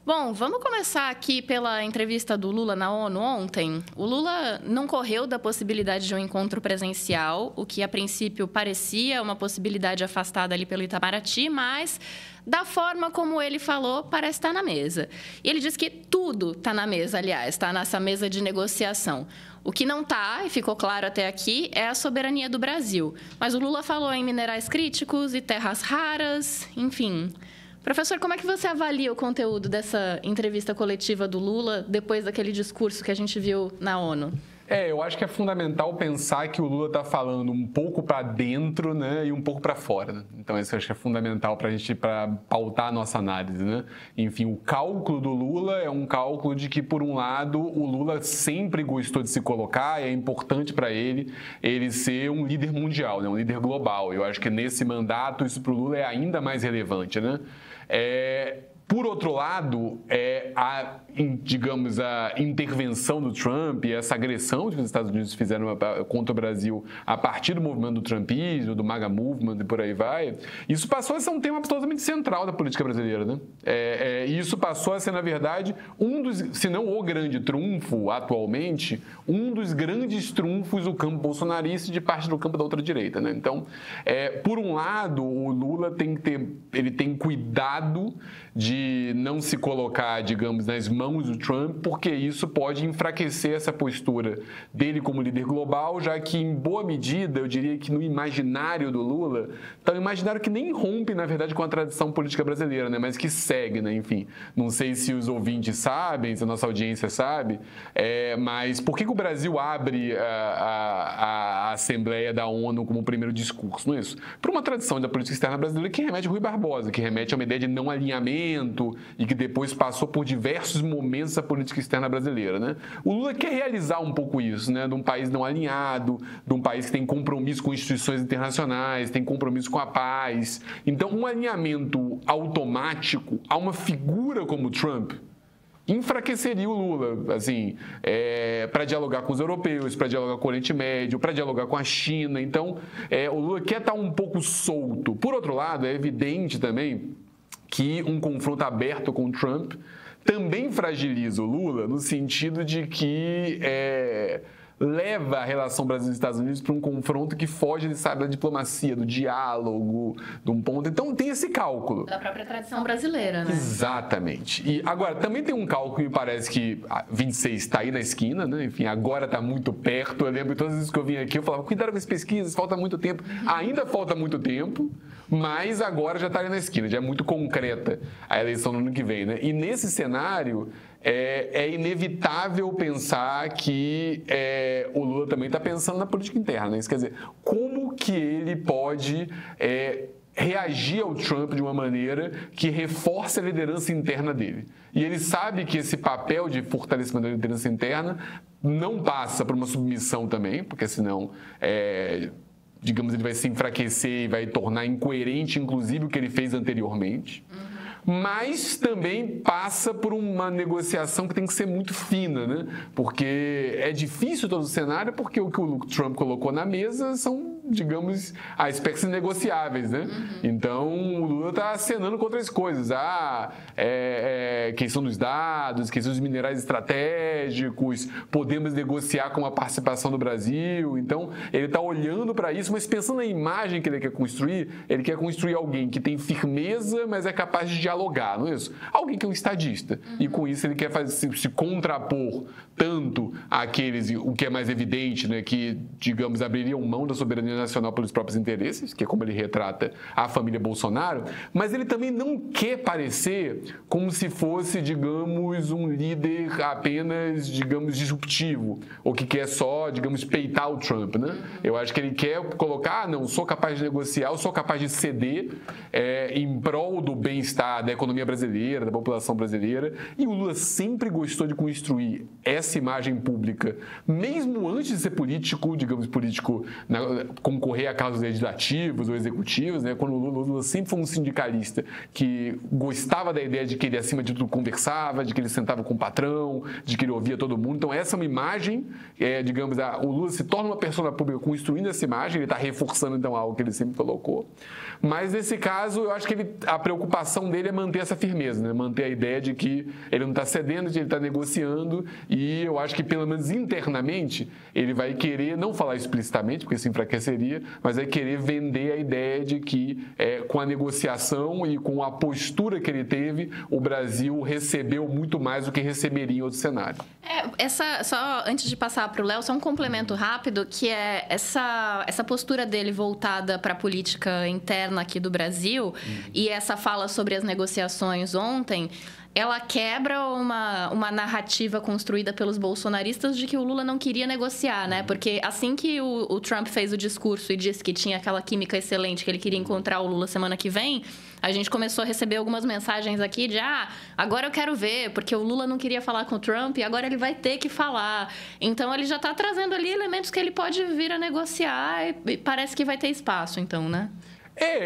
Bom, vamos começar aqui pela entrevista do Lula na ONU ontem. O Lula não correu da possibilidade de um encontro presencial, o que a princípio parecia uma possibilidade afastada ali pelo Itamaraty, mas da forma como ele falou, parece estar na mesa. E ele disse que tudo está na mesa, aliás, está nessa mesa de negociação. O que não está, e ficou claro até aqui, é a soberania do Brasil. Mas o Lula falou em minerais críticos e terras raras, enfim. Professor, como é que você avalia o conteúdo dessa entrevista coletiva do Lula depois daquele discurso que a gente viu na ONU? Eu acho que é fundamental pensar que o Lula está falando um pouco para dentro, né, e um pouco para fora. Né? Então, isso eu acho que é fundamental para a gente pautar a nossa análise. Né? Enfim, o cálculo do Lula é um cálculo de que, por um lado, o Lula sempre gostou de se colocar e é importante para ele ser um líder mundial, né, um líder global. Eu acho que nesse mandato isso para o Lula é ainda mais relevante. Né? Por outro lado, a intervenção do Trump e essa agressão que os Estados Unidos fizeram contra o Brasil a partir do movimento do Trumpismo, do MAGA Movement e por aí vai, isso passou a ser um tema absolutamente central da política brasileira. Né? Isso passou a ser, na verdade, se não o grande trunfo atualmente, um dos grandes trunfos do campo bolsonarista e de parte do campo da ultradireita. Né? Então, por um lado, o Lula tem cuidado de não se colocar, digamos, nas mãos do Trump, porque isso pode enfraquecer essa postura dele como líder global, já que, em boa medida, eu diria que no imaginário do Lula, está um imaginário que nem rompe, na verdade, com a tradição política brasileira, né? Mas que segue, né? Enfim, não sei se os ouvintes sabem, se a nossa audiência sabe, mas por que o Brasil abre a Assembleia da ONU como primeiro discurso? Não é isso? Por uma tradição da política externa brasileira que remete a Rui Barbosa, que remete a uma ideia de não alinhamento e que depois passou por diversos momentos da política externa brasileira. Né? O Lula quer realizar um pouco isso, né? De um país não alinhado, de um país que tem compromisso com instituições internacionais, tem compromisso com a paz. Então, um alinhamento automático a uma figura como Trump enfraqueceria o Lula, assim, para dialogar com os europeus, para dialogar com o Oriente Médio, para dialogar com a China. Então, o Lula quer estar um pouco solto. Por outro lado, é evidente também que um confronto aberto com o Trump também fragiliza o Lula no sentido de que leva a relação Brasil e Estados Unidos para um confronto que foge, da diplomacia, do diálogo, de um ponto. Então, tem esse cálculo. Da própria tradição brasileira, né? Exatamente. E agora, também tem um cálculo que me parece que 26 está aí na esquina, né? Enfim, agora está muito perto. Eu lembro que todas as vezes que eu vim aqui, eu falava, cuidado com as pesquisas, falta muito tempo. Ainda falta muito tempo, mas agora já está ali na esquina, já é muito concreta a eleição no ano que vem, né? E nesse cenário, é inevitável pensar que o Lula também está pensando na política interna. Né? Isso quer dizer, como que ele pode reagir ao Trump de uma maneira que reforce a liderança interna dele. E ele sabe que esse papel de fortalecimento da liderança interna não passa por uma submissão também, porque senão digamos, ele vai se enfraquecer e vai tornar incoerente, inclusive, o que ele fez anteriormente. Mas também passa por uma negociação que tem que ser muito fina, né? Porque é difícil todo o cenário, porque o que o Trump colocou na mesa são, digamos, aspectos negociáveis, né? Então, o Lula está acenando com outras coisas. Questão dos dados, questão dos minerais estratégicos, podemos negociar com a participação do Brasil. Então, ele está olhando para isso, mas pensando na imagem que ele quer construir alguém que tem firmeza, mas é capaz de dialogar, não é isso? Alguém que é um estadista. E com isso ele quer se contrapor tanto àqueles, o que é mais evidente, né, que, digamos, abririam mão da soberania nacional pelos próprios interesses, que é como ele retrata a família Bolsonaro, mas ele também não quer parecer como se fosse, digamos, um líder apenas, digamos, disruptivo, ou que quer só, digamos, peitar o Trump, né? Eu acho que ele quer colocar, não, sou capaz de negociar, eu sou capaz de ceder em prol do bem-estar da economia brasileira, da população brasileira, e o Lula sempre gostou de construir essa imagem pública, mesmo antes de ser político, digamos, concorrer a cargos legislativos ou executivos, né? Quando o Lula sempre foi um sindicalista que gostava da ideia de que ele, acima de tudo, presidente conversava, de que ele sentava com o patrão, de que ele ouvia todo mundo. Então, essa é uma imagem, digamos, o Lula se torna uma persona pública construindo essa imagem, ele está reforçando, então, algo que ele sempre colocou. Mas, nesse caso, eu acho que a preocupação dele é manter essa firmeza, né? Manter a ideia de que ele não está cedendo, de que ele está negociando, e eu acho que, pelo menos internamente, ele vai querer, não falar explicitamente, porque isso enfraqueceria, mas vai querer vender a ideia de que, com a negociação e com a postura que ele teve, o Brasil recebeu muito mais do que receberia em outro cenário. Só antes de passar para o Léo, só um complemento rápido, que é essa postura dele voltada para a política interna aqui do Brasil e essa fala sobre as negociações ontem, ela quebra uma narrativa construída pelos bolsonaristas de que o Lula não queria negociar, né? Porque assim que o Trump fez o discurso e disse que tinha aquela química excelente, que ele queria encontrar o Lula semana que vem, a gente começou a receber algumas mensagens aqui de agora eu quero ver, porque o Lula não queria falar com o Trump e agora ele vai ter que falar. Então, ele já está trazendo ali elementos que ele pode vir a negociar e parece que vai ter espaço, então, né?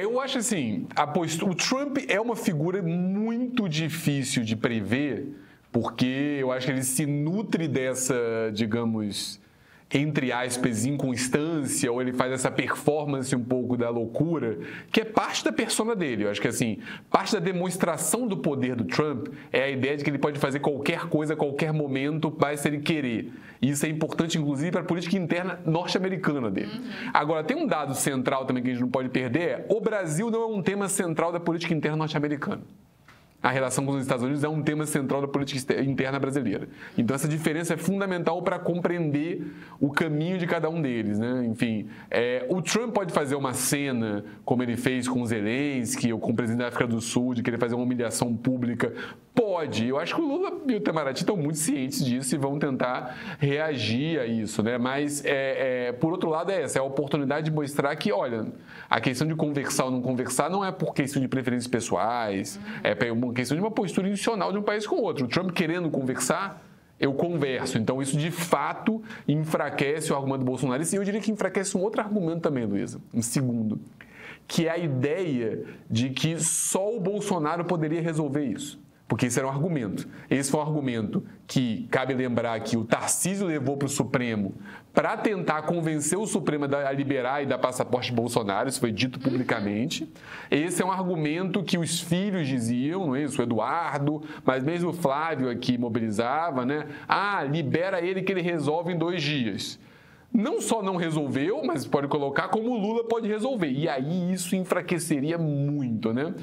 Eu acho assim, o Trump é uma figura muito difícil de prever, porque eu acho que ele se nutre dessa, digamos, entre aspas, inconstância, ou ele faz essa performance um pouco da loucura, que é parte da persona dele. Eu acho que, assim, parte da demonstração do poder do Trump é a ideia de que ele pode fazer qualquer coisa a qualquer momento, basta ele querer. E isso é importante, inclusive, para a política interna norte-americana dele. Agora, tem um dado central também que a gente não pode perder, o Brasil não é um tema central da política interna norte-americana. A relação com os Estados Unidos é um tema central da política interna brasileira. Então, essa diferença é fundamental para compreender o caminho de cada um deles, né? Enfim, o Trump pode fazer uma cena, como ele fez com o Zelensky ou com o presidente da África do Sul, de querer fazer uma humilhação pública. Pode. Eu acho que o Lula e o Itamaraty estão muito cientes disso e vão tentar reagir a isso, né? Mas, por outro lado, é a oportunidade de mostrar que, olha, a questão de conversar ou não conversar não é por questão de preferências pessoais, é uma questão de uma postura institucional de um país com o outro. O Trump querendo conversar, eu converso. Então, isso de fato enfraquece o argumento bolsonarista. E eu diria que enfraquece um outro argumento também, Luísa, um segundo, que é a ideia de que só o Bolsonaro poderia resolver isso. Porque esse era um argumento. Esse foi um argumento que, cabe lembrar, que o Tarcísio levou para o Supremo para tentar convencer o Supremo a liberar e dar passaporte Bolsonaro, isso foi dito publicamente. Esse é um argumento que os filhos diziam, não é isso? O Eduardo, mas mesmo o Flávio aqui mobilizava, né? Libera ele que ele resolve em 2 dias. Não só não resolveu, mas pode colocar como o Lula pode resolver. E aí isso enfraqueceria muito, né?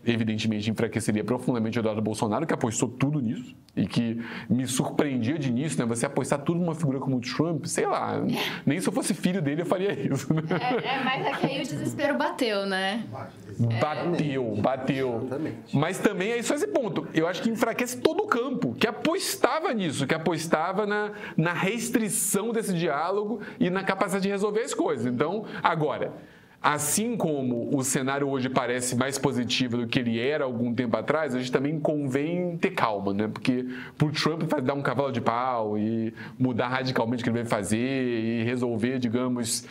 Evidentemente, enfraqueceria profundamente o Eduardo Bolsonaro, que apostou tudo nisso e que me surpreendia de início, né? Você apostar tudo numa figura como o Trump, sei lá, nem se eu fosse filho dele eu faria isso, né? Mas é que aí o desespero bateu, né? Bateu. Mas também é só esse ponto. Eu acho que enfraquece todo o campo, que apostava nisso, que apostava na restrição desse diálogo e na capacidade de resolver as coisas. Então, agora, assim como o cenário hoje parece mais positivo do que ele era algum tempo atrás, a gente também convém ter calma, né? Porque pro Trump dar um cavalo de pau e mudar radicalmente o que ele vai fazer e resolver, digamos,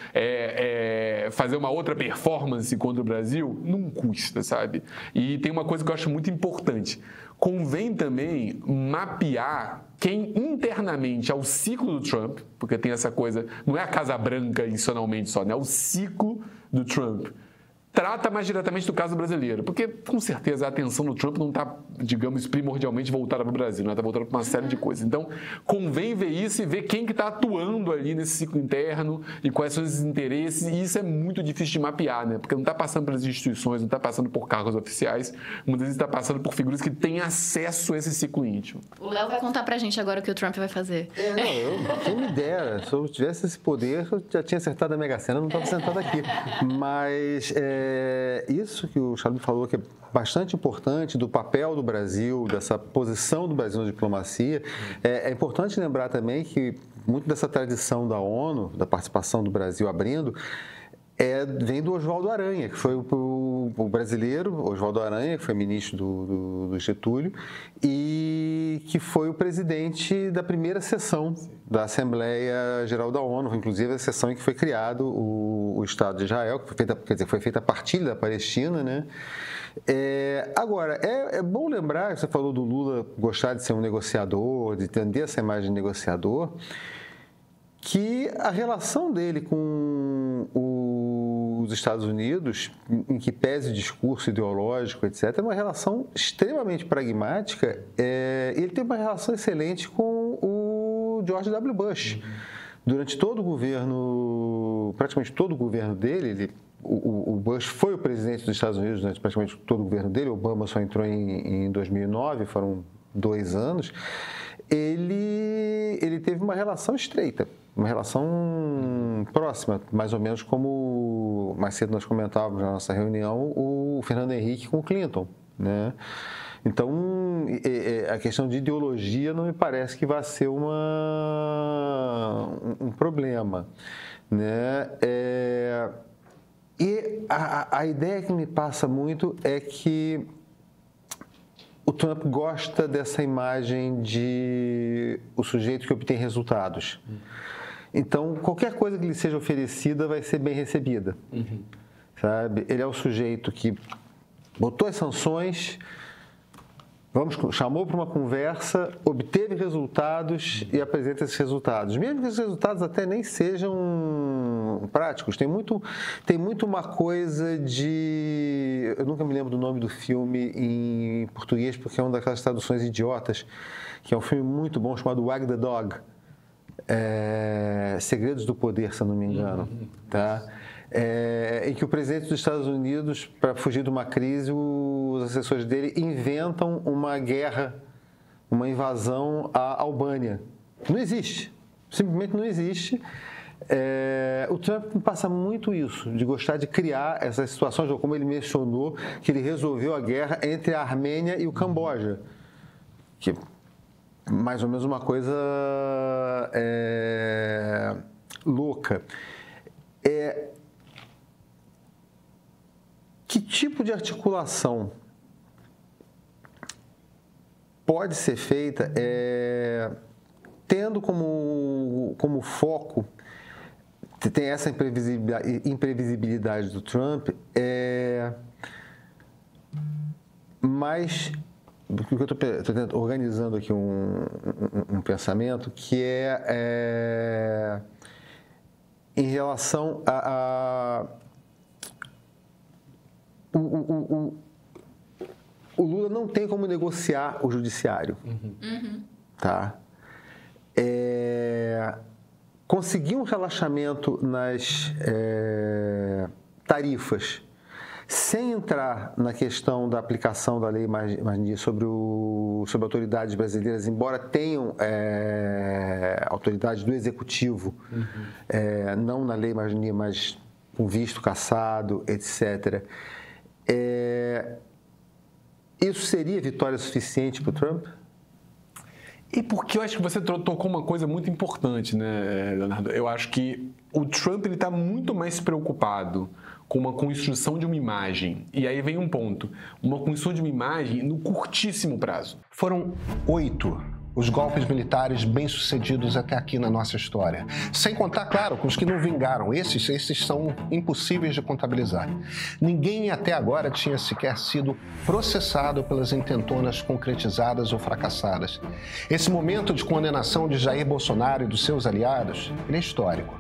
fazer uma outra performance contra o Brasil, não custa, sabe? E tem uma coisa que eu acho muito importante. Convém também mapear quem internamente é o ciclo do Trump, porque tem essa coisa, não é a Casa Branca institucionalmente só, né? É o ciclo do Trump. Trata mais diretamente do caso brasileiro, porque com certeza a atenção do Trump não está, digamos, primordialmente voltada para o Brasil, está voltada para uma série de coisas. Então, convém ver isso e ver quem que está atuando ali nesse ciclo interno e quais são esses interesses, e isso é muito difícil de mapear, né? Porque não está passando pelas instituições, não está passando por cargos oficiais, muitas vezes está passando por figuras que têm acesso a esse ciclo íntimo. O Léo vai contar pra gente agora o que o Trump vai fazer. Quem me dera, se eu tivesse esse poder, eu já tinha acertado a Mega Sena, não estava sentado aqui. Mas isso que o Charles falou, que é bastante importante, do papel do Brasil, dessa posição do Brasil na diplomacia. É importante lembrar também que muito dessa tradição da ONU, da participação do Brasil abrindo, vem do Oswaldo Aranha, que foi o brasileiro, Oswaldo Aranha, que foi ministro do Getúlio, e que foi o presidente da primeira sessão da Assembleia Geral da ONU, inclusive a sessão em que foi criado o Estado de Israel, que foi feita a partilha da Palestina, né? Agora, é bom lembrar, você falou do Lula gostar de ser um negociador, de tender essa imagem de negociador, que a relação dele com os Estados Unidos, em que pese o discurso ideológico, etc., é uma relação extremamente pragmática. Ele tem uma relação excelente com o George W. Bush. Durante todo o governo, praticamente todo o governo dele, o Bush foi o presidente dos Estados Unidos durante praticamente todo o governo dele, Obama só entrou em 2009, foram 2 anos, ele teve uma relação estreita, uma relação próxima, mais ou menos como mais cedo nós comentávamos na nossa reunião, o Fernando Henrique com o Clinton, né? Então, a questão de ideologia não me parece que vai ser um problema, né? E a ideia que me passa muito é que o Trump gosta dessa imagem de o sujeito que obtém resultados. Então, qualquer coisa que lhe seja oferecida vai ser bem recebida. Sabe? Ele é o sujeito que botou as sanções, chamou para uma conversa, obteve resultados e apresenta esses resultados. Mesmo que esses resultados até nem sejam práticos. Tem muito uma coisa de... Eu nunca me lembro do nome do filme em português, porque é uma daquelas traduções idiotas, que é um filme muito bom chamado Wag the Dog. Segredos do Poder, se eu não me engano. Tá? Em que o presidente dos Estados Unidos, para fugir de uma crise, os assessores dele inventam uma guerra, uma invasão à Albânia. Não existe. Simplesmente não existe. O Trump passa muito isso, de gostar de criar essas situações, ou como ele mencionou, que ele resolveu a guerra entre a Armênia e o Camboja. Que mais ou menos uma coisa louca. Que tipo de articulação pode ser feita tendo como foco, tem essa imprevisibilidade do Trump, mas eu estou organizando aqui um pensamento que em relação o Lula não tem como negociar o judiciário. Tá? Conseguir um relaxamento nas tarifas sem entrar na questão da aplicação da Lei Magni sobre autoridades brasileiras, embora tenham autoridade do Executivo, não na Lei Magni, mas com visto cassado, etc. Isso seria vitória suficiente para o Trump? E porque eu acho que você tocou uma coisa muito importante, né, Leonardo? Eu acho que o Trump está muito mais preocupado com uma construção de uma imagem. E aí vem um ponto. Uma construção de uma imagem no curtíssimo prazo. Foram 8 os golpes militares bem-sucedidos até aqui na nossa história. Sem contar, claro, com os que não vingaram. Esses são impossíveis de contabilizar. Ninguém até agora tinha sequer sido processado pelas intentonas concretizadas ou fracassadas. Esse momento de condenação de Jair Bolsonaro e dos seus aliados, ele é histórico.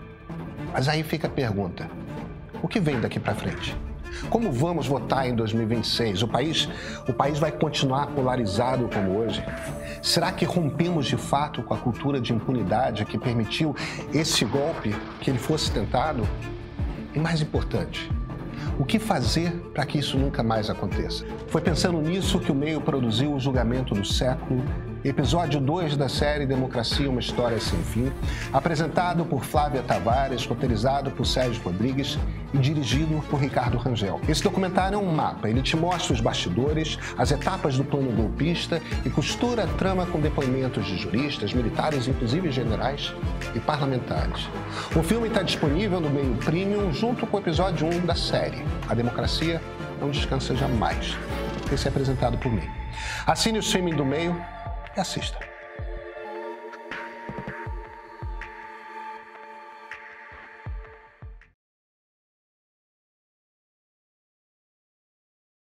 Mas aí fica a pergunta: o que vem daqui para frente? Como vamos votar em 2026? O país vai continuar polarizado como hoje? Será que rompemos de fato com a cultura de impunidade que permitiu esse golpe, que ele fosse tentado? E mais importante, o que fazer para que isso nunca mais aconteça? Foi pensando nisso que o meio produziu o julgamento do século episódio 2 da série Democracia, uma História Sem Fim, apresentado por Flávia Tavares, roteirizado por Sérgio Rodrigues e dirigido por Ricardo Rangel. Esse documentário é um mapa, ele te mostra os bastidores, as etapas do plano golpista e costura a trama com depoimentos de juristas, militares, inclusive generais e parlamentares. O filme está disponível no meio premium junto com o episódio 1 da série. A democracia não descansa jamais. Esse é apresentado por mim. Assine o streaming do Meio e assista.